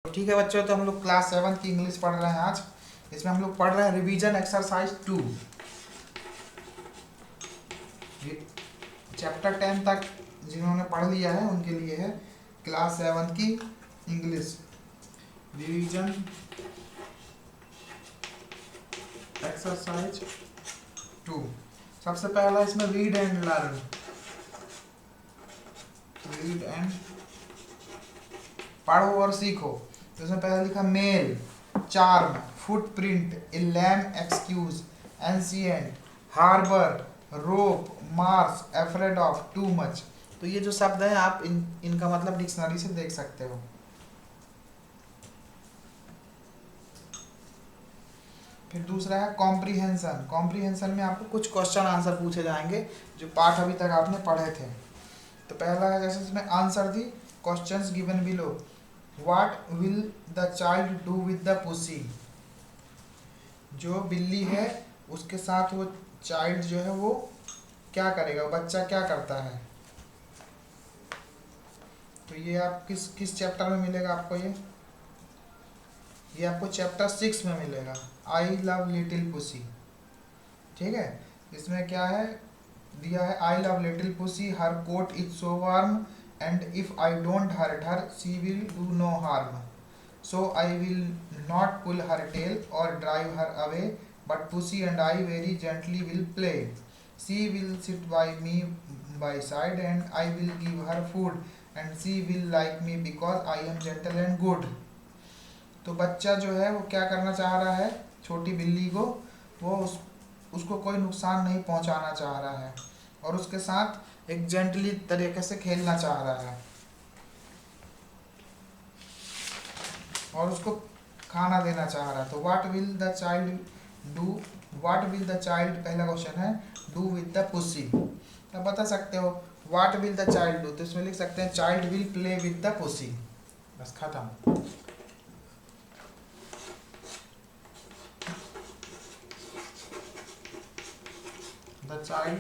ठीक है बच्चों, तो हम लोग क्लास 7 की इंग्लिश पढ़ रहे हैं आज। इसमें हम लोग पढ़ रहे हैं रिवीजन एक्सरसाइज 2। चैप्टर 10 तक जिन्होंने पढ़ लिया है उनके लिए है क्लास 7 की इंग्लिश रिवीजन एक्सरसाइज 2। सबसे पहला इसमें read and learn. Read and पढ़ो और सीखो। तो इसमें पहले लिखा mail, charm, footprint, a lamb excuse, ancient, harbour, rope, mars, afraid of, too much. तो ये जो शब्द हैं आप इनका मतलब डिक्शनरी से देख सकते हो। फिर दूसरा है कॉम्प्रीहेंशन। कॉम्प्रीहेंशन में आपको कुछ क्वेश्चन आंसर पूछे जाएंगे जो पाठ अभी तक आपने पढ़े थे। तो पहला है, जैसे इसमें answer the questions given below. What will the child do with the pussy. जो बिल्ली है उसके साथ वो चाइल्ड जो है वो क्या करेगा, वो बच्चा क्या करता है। तो ये आप किस किस चैप्टर में मिलेगा आपको, ये आपको चैप्टर 6 में मिलेगा, आई लव लिटिल पुसी। ठीक है, इसमें क्या है दिया है, I love little pussy, her coat is so warm and if I don't hurt her she will do no harm, so I will not pull her tail or drive her away, but pussy and I very gently will play, she will sit by me by side and I will give her food and she will like me because I am gentle and good. तो बच्चा जो है वो क्या करना चाह रहा है, छोटी बिल्ली को वो उसको कोई नुकसान नहीं पहुंचाना चाह रहा है और उसके साथ एक जेंटली तरीके से खेलना चाह रहा है और उसको खाना देना चाह रहा है। तो what will the child do, what will the child पहला क्वेश्चन है, डू विद द पुसी। अब बता सकते हो what will the child do, तो इसमें लिख सकते हैं child will play with the pussy. बस खत्म। The child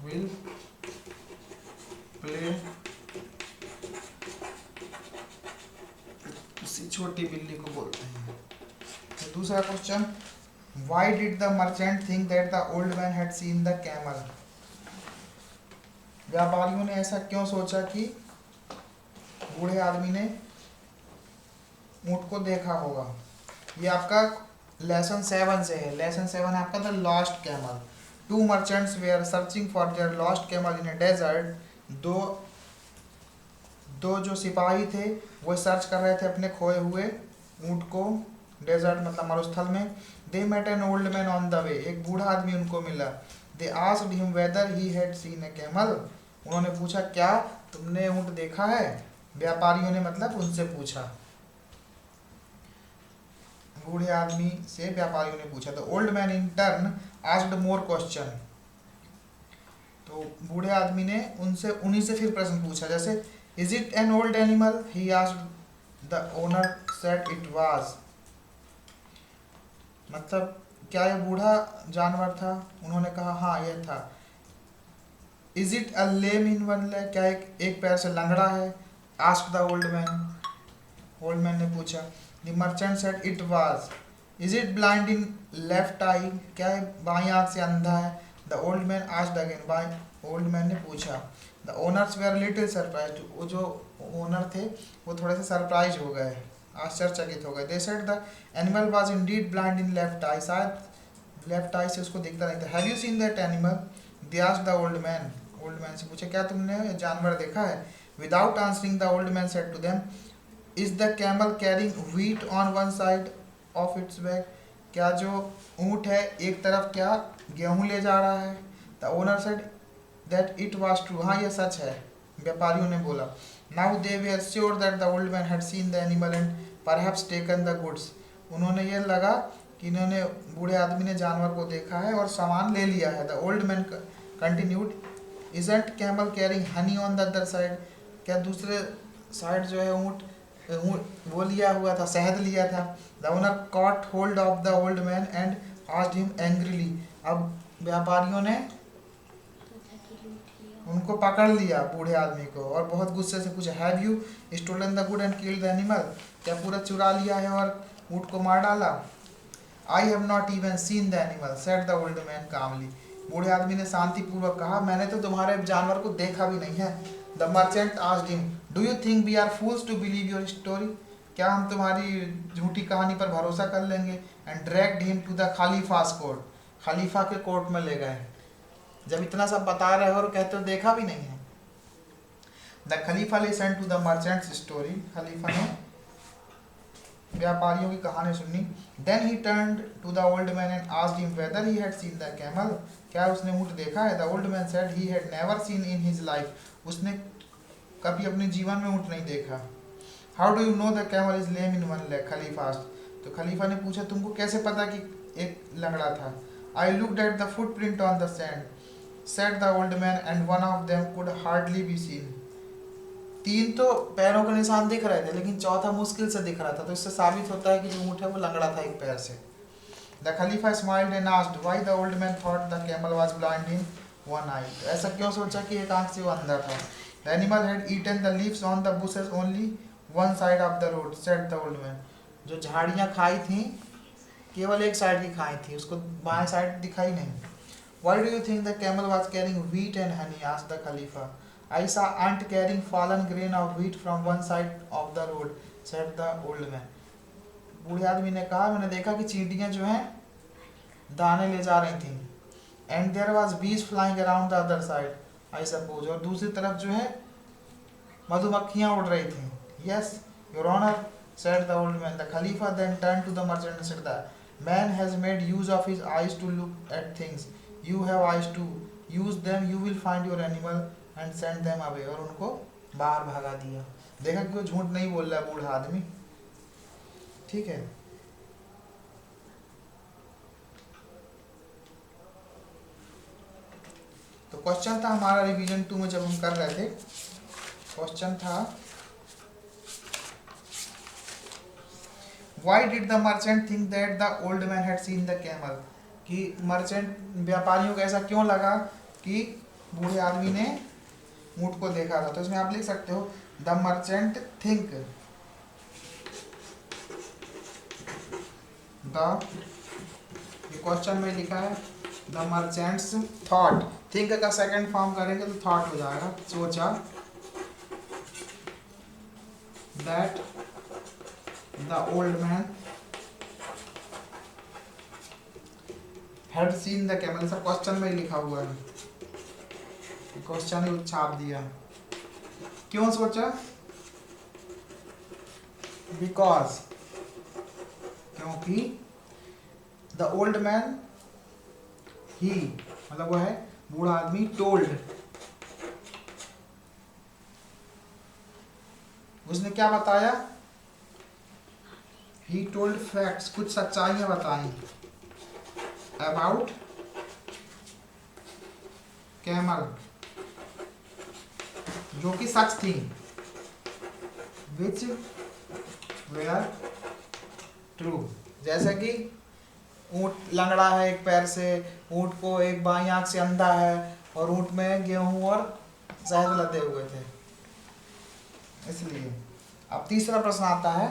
will play, उसी छोटी बिल्ली को बोलते हैं। तो दूसरा question, why did the merchant think that the old man had seen the camel। व्यापारियों ने ऐसा क्यों सोचा कि बूढ़े आदमी ने ऊंट को देखा होगा। ये आपका लेसन 7 से है। लेसन 7 है आपका the lost camel. Two merchants were searching for their lost camel in a desert. दो जो सिपाही थे वो सर्च कर रहे थे अपने खोए हुए ऊंट को, डेजर्ट मतलब मरुस्थल में। They met an old man on the way, एक बूढ़ा आदमी उनको मिला। They asked him whether he had seen a camel, उन्होंने पूछा क्या तुमने ऊंट देखा है। व्यापारियों ने मतलब उनसे पूछा, बूढ़े आदमी से व्यापारियों ने पूछा। तो old man in turn asked more question, तो बूढ़े आदमी ने उनसे उन्हीं से फिर प्रश्न पूछा। जैसे is it an old animal, he asked, the owner said it was, मतलब क्या यह बूढ़ा जानवर था, उन्होंने कहा हाँ यह था। Is it a lame in one leg, क्या एक पैर से लंगड़ा है, asked the old man, old man ने पूछा। The merchant said it was. Is it blind in left eye, क्या बाई आंख से अंधा है, the old man asked again, बाई ओल्ड मैन ने पूछा। The owners were little surprised, वो जो ओनर थे वो थोड़े से सरप्राइज हो गए, आश्चर्यचकित हो गए। They said the animal was indeed blind in left eye, शायद लेफ्ट आई से उसको दिखता नहीं था। Have you seen that animal, they asked the old man, old man से पूछा क्या तुमने जानवर देखा है। Without answering the old man said to them, is the camel carrying wheat on one side of its back, क्या जो ऊंट है एक तरफ क्या गेहूं ले जा रहा है। The owner said that it was true, हाँ यह सच है, व्यापारियों ने बोला। Now they were sure that the old man had seen the animal and perhaps taken the goods, उन्होंने ये लगा कि इन्होंने बूढ़े आदमी ने जानवर को देखा है और सामान ले लिया है। The old man continued, isn't camel carrying Honey on the other side, क्या दूसरे साइड जो है ऊंट वो लिया हुआ था, शहद लिया था। The owner cot hold of the old man and asked him angrily, अब व्यापारियों ने उनको पकड़ लिया बूढ़े आदमी को और बहुत गुस्से से पूछा, have you stolen the good and killed the animal? क्या पूरा चुरा लिया है और ऊँट को मार डाला? I have not even seen the animal said the old man calmly. बूढ़े आदमी ने शांतिपूर्वक कहा, मैंने तो तुम्हारे जानवर को देखा भी नहीं है। The merchant asked him, do you think we are fools to believe your story? क्या हम तुम्हारी झूठी कहानी पर भरोसा कर लेंगे? And dragged him to the खलीफास कोर्ट। खलीफा के कोर्ट में ले गए। जब इतना सब बता रहे हो और कहते हो देखा भी नहीं है। द खलीफा listen to the merchants story. खलीफा ने व्यापारियों की कहानी सुनी। Then he turned to the old man and asked him whether he had seen the camel. क्या उसने ऊँट देखा है? The old man said he had never seen in his life. उसने कभी अपने जीवन में ऊँट नहीं देखा। How do you know the camel is lame in one leg? खलीफा आस्क्ड। तो खलीफा ने पूछा, तुमको कैसे पता कि एक लंगड़ा था? I looked at the footprint on the sand said the old man and one of them could hardly be seen. 3 तो पैरों के निशान दिख रहे थे लेकिन चौथा मुश्किल से दिख रहा था, तो इससे साबित होता है कि जो ऊँट है वो लंगड़ा था एक पैर से। द खलीफा smiled and asked why the old man thought the camel was blind in one eye. ऐसा क्यों सोचा कि एक आंख से वो अंधा था? The animal had eaten the leaves on the bushes only one side of the road said the old man. जो झाड़ियाँ खाई थी केवल एक साइड की खाई थी, उसको बाएं साइड दिखाई नहीं। Why do you think the camel was carrying wheat and honey? asked the Khalifa. I saw ant carrying fallen grain of wheat from one side of the road, said the old man. बूढ़े आदमी ने कहा, मैंने देखा कि चींटियां जो हैं दाने ले जा रही थी। And there was bees flying around the other side, I suppose. और दूसरी तरफ जो है मधुमक्खियां उड़ रही थी। Yes, Your Honor, said the old man. The Khalifa then turned to the merchant and said, the man has made use of his eyes to look at things. You have eyes to use them. You will find your animal and send them away. और उनको बाहर भगा दिया। देखा कि वो झूठ नहीं बोल रहा बूढ़ा आदमी। ठीक है, तो क्वेश्चन था हमारा रिवीजन 2 में जब हम कर रहे थे, क्वेश्चन था Why did the merchant think that the old man had seen the camel? कि मर्चेंट व्यापारियों को ऐसा क्यों लगा कि बूढ़े आदमी ने ऊँट को देखा था? तो इसमें आप लिख सकते हो द मर्चेंट थिंक द, ये क्वेश्चन में लिखा है द मर्चेंट्स थॉट। थिंक का सेकंड फॉर्म करेंगे तो थॉट हो जाएगा, सोचा। That the old man had seen the camel। सब क्वेश्चन में ही लिखा हुआ है, क्वेश्चन ही छाप दिया। क्यों सोचा? बिकॉज, क्योंकि द ओल्ड मैन ही मतलब वो है बूढ़ा आदमी, टोल्ड, उसने क्या बताया? ही टोल्ड फैक्ट्स, कुछ सच्चाइयां बताई अबाउट कैमल, जो कि सच थी, विच वेयर ट्रू। जैसे कि ऊँट लंगड़ा है एक पैर से, ऊँट को एक बाईं आंख से अंधा है, और ऊँट में गेहूं और शहद लदे हुए थे, इसलिए। अब तीसरा प्रश्न आता है,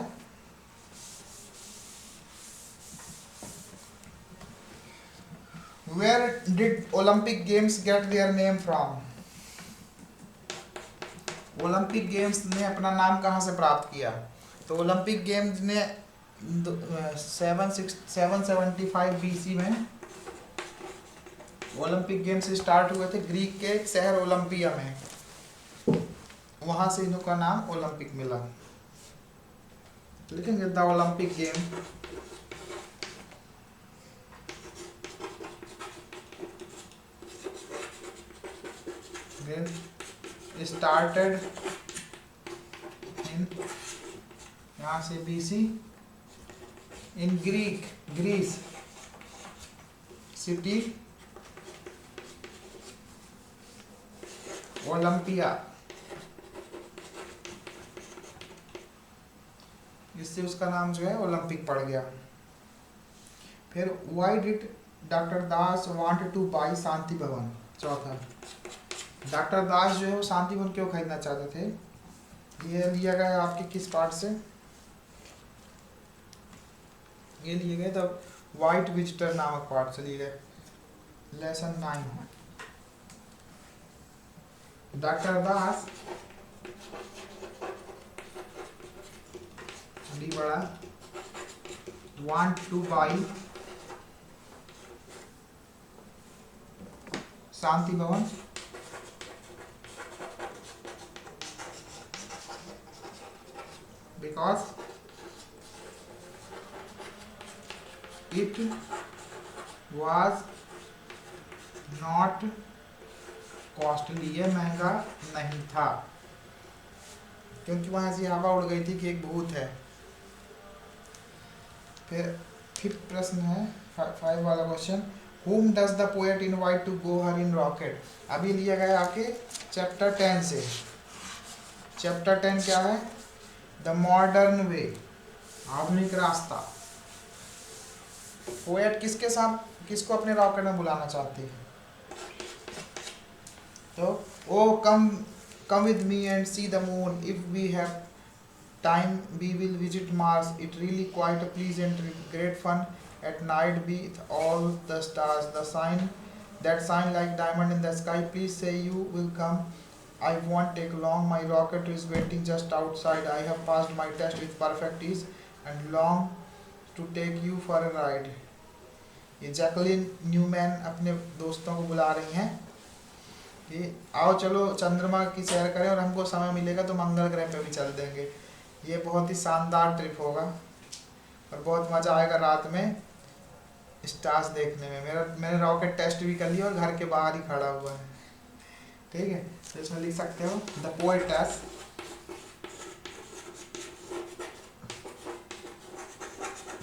Where did Olympic Games get their name from? Olympic games ने अपना नाम कहाँ से प्राप्त किया? तो ओलंपिक गेम्स ने 775 BC में ओलंपिक गेम्स स्टार्ट हुए थे ग्रीक के एक शहर ओलंपिया में, वहां से इनका नाम ओलंपिक मिला। लिखेंगे the Olympic game started in, यहाँ से BC, in Greece city Olympia. इससे उसका नाम जो है ओलंपिक पड़ गया। फिर why did doctor Das want to buy Shanti Bhavan? चौथा, डॉक्टर दास जो है वो शांतिवन क्यों खरीदना चाहते थे? ये लिया गया है आपके किस पार्ट से? ये लिए गए द वाइट विजिटर नामक पार्ट से लिए गए। लेसन 9। डॉक्टर दास डी बड़ा वांट टू बाई शांति भवन because it was not costly, ये महंगा नहीं था, क्योंकि वहां से हवा उड़ गई थी कि एक भूत है। फिर फिफ्थ प्रश्न है 5 वाला question, whom does the poet invite to go her in rocket? अभी लिया गया आपके चैप्टर 10 से। चैप्टर 10 क्या है? द मॉडर्न वे, आधुनिक रास्ता। पोएट किसके साथ किसको अपने रॉकेट में बुलाना चाहती है? तो oh come with me and see the moon, if we have time we will visit Mars, it really quite a pleasant great fun at night with all the stars, the sign that shine like diamond in the sky, please say you will come, I won't take long, my rocket is waiting just outside, I have passed my test with perfect ease and long to take you for a ride। ये Jacqueline Newman अपने दोस्तों को बुला रही हैं कि आओ चलो चंद्रमा की सैर करें और हमको समय मिलेगा तो मंगल ग्रह पे भी चल देंगे। ये बहुत ही शानदार ट्रिप होगा और बहुत मज़ा आएगा रात में स्टार्स देखने में। मैंने रॉकेट टेस्ट भी कर लिया और घर के बाहर ही खड़ा हुआ है। ठीक है, तो इसमें लिख सकते हो द पोएटेस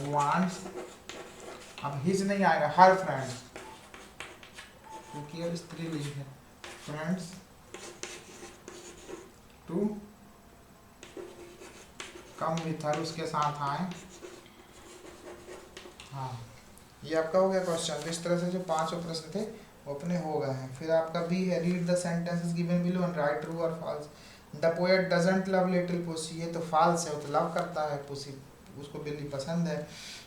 वांट्स, अब हिज नहीं आएगा, हर फ्रेंड्स, क्योंकि अब स्त्रीलिंग है, friends to come with her, उसके साथ आए। हाँ, ये आपका हो गया क्वेश्चन। तो इस तरह से जो 5 प्रश्न थे वो अपने हो गए हैं। फिर आपका बी है, read the sentences given below and write true और false. The poet doesn't love little pussy, ये तो फॉल्स है, वो तो लव करता है पुसी, उसको बिल्ली पसंद है।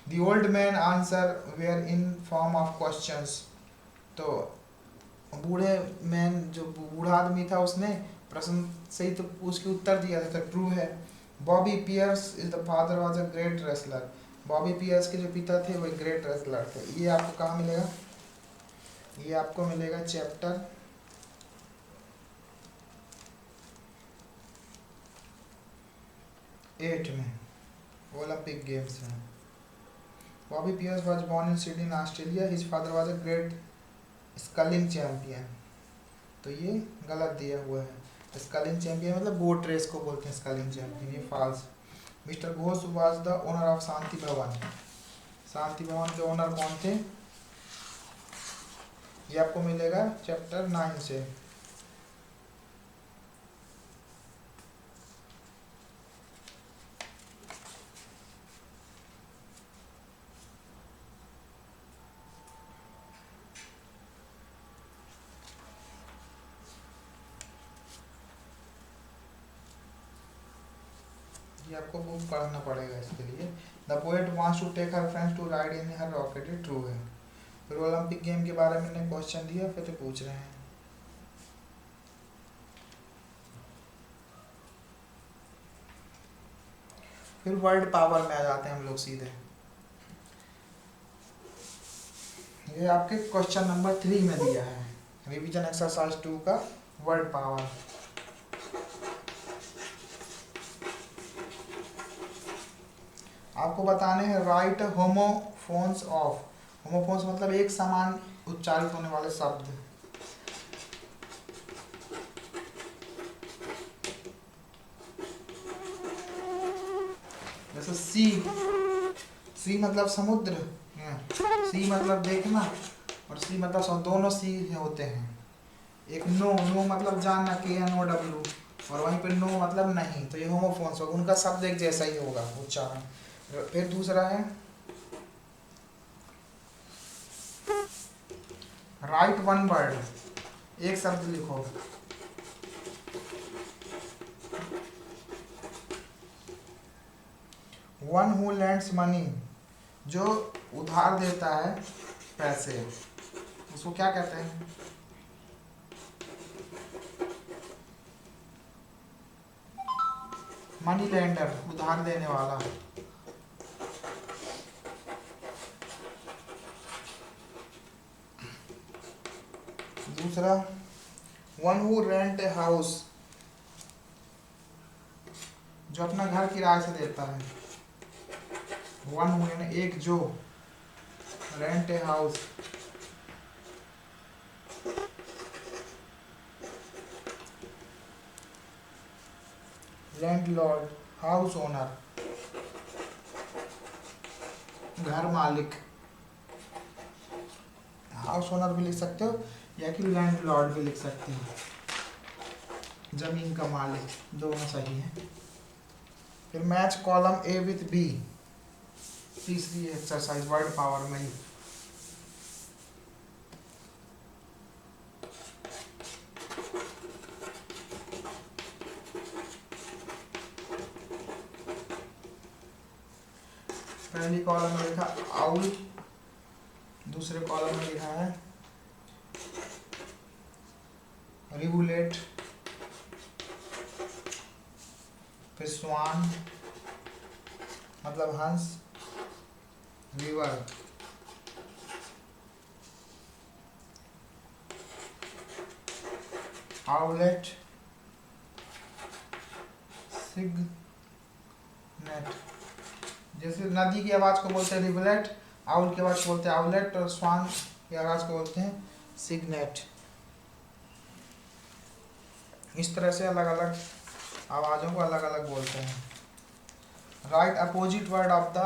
The old man answer were in form of questions, तो बूढ़े मैन जो बूढ़ा आदमी था उसने प्रश्न से ही तो उसके उत्तर दिया था, तो ट्रू है। Bobby Pierce is the father was a great wrestler, Bobby Pierce के जो पिता थे वो एक ग्रेट रेसलर थे। ये आपको कहाँ मिलेगा? ये आपको मिलेगा चैप्टर 8 में, ओलंपिक गेम्स में। Bobby Pierce was born in Sydney Australia, his father was a great sculling champion, तो ये गलत दिया हुआ है। स्कलिंग चैंपियन मतलब बोट रेस को बोलते हैं स्कलिंग चैंपियन, ये false. Mister Ghosh was the owner of Shanti Bhavan, Shanti भवन के ओनर कौन थे? ये आपको मिलेगा चैप्टर 9 से। ये आपको बुक पढ़ना पड़ेगा इसके लिए। The poet wants to take her friends to ride in her rocket, ये ट्रू है। फिर ओलंपिक गेम के बारे में क्वेश्चन दिया, फिर पूछ रहे हैं। फिर वर्ल्ड पावर में आ जाते हैं हम लोग सीधे। ये आपके क्वेश्चन नंबर 3 में दिया है, रिवीजन एक्सरसाइज 2 का वर्ल्ड पावर। आपको बताने हैं राइट होमोफोन्स ऑफ, होमोफोन्स मतलब एक समान उच्चारित होने वाले शब्द। जैसे सी मतलब समुद्र, सी मतलब देखना, और सी मतलब दोनों सी होते हैं। एक नो मतलब जानना, KNOW, और वहीं पे नो मतलब नहीं, तो ये होमोफोन्स होगा, उनका शब्द एक जैसा ही होगा उच्चारण। फिर दूसरा है राइट वन वर्ड, एक शब्द लिखो। वन हु lends मनी, जो उधार देता है पैसे, उसको क्या कहते हैं? मनी लेंडर, उधार देने वाला। दूसरा, one who rent a house, जो अपना घर किराए से देता है। वन हु यानी एक जो, rent a house, landlord, house owner, घर मालिक। हाउस ओनर भी लिख सकते हो या कि लैंडलॉर्ड भी लिख सकते हो, जमीन का मालिक, दोनों सही है। फिर match column A with B, तीसरी एक्सरसाइज वर्ड पावर में ही। पहली कॉलम में लिखा आउल, दूसरे कॉलम में लिखा है रिवुलेट, फिर स्वान मतलब हंस, रिवर, आउलेट, सिग्नेट। जैसे नदी की आवाज को बोलते हैं रिवलेट, आउल की आवाज को बोलते हैं आउलेट, और स्वान की आवाज को बोलते हैं सिग्नेट। इस तरह से अलग अलग आवाजों को अलग अलग बोलते हैं। Right opposite word of the,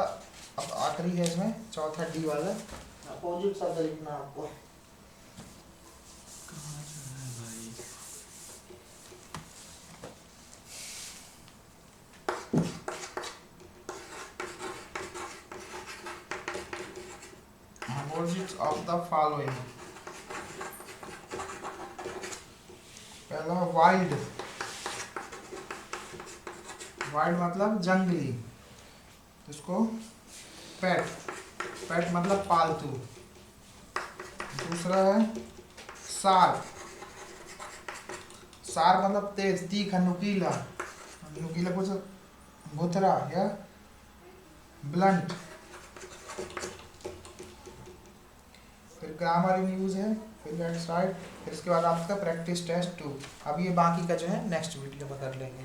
अब आखिरी है इसमें चौथा डी वाला, अपोजिट शब्द लिखना आपको। Opposite of the following. पहला वाइल्ड, वाइल्ड मतलब जंगली, इसको पेट, पेट मतलब पालतू। दूसरा है शार्प, शार्प मतलब तेज, तीखा, नुकीला, नुकीला कुछ भुतरा या ब्लंट। फिर ग्रामर इन यूज है, फिर लेट्स राइट, फिर इसके बाद आपका प्रैक्टिस टेस्ट 2। अब ये बाकी का जो है नेक्स्ट वीडियो में कर लेंगे।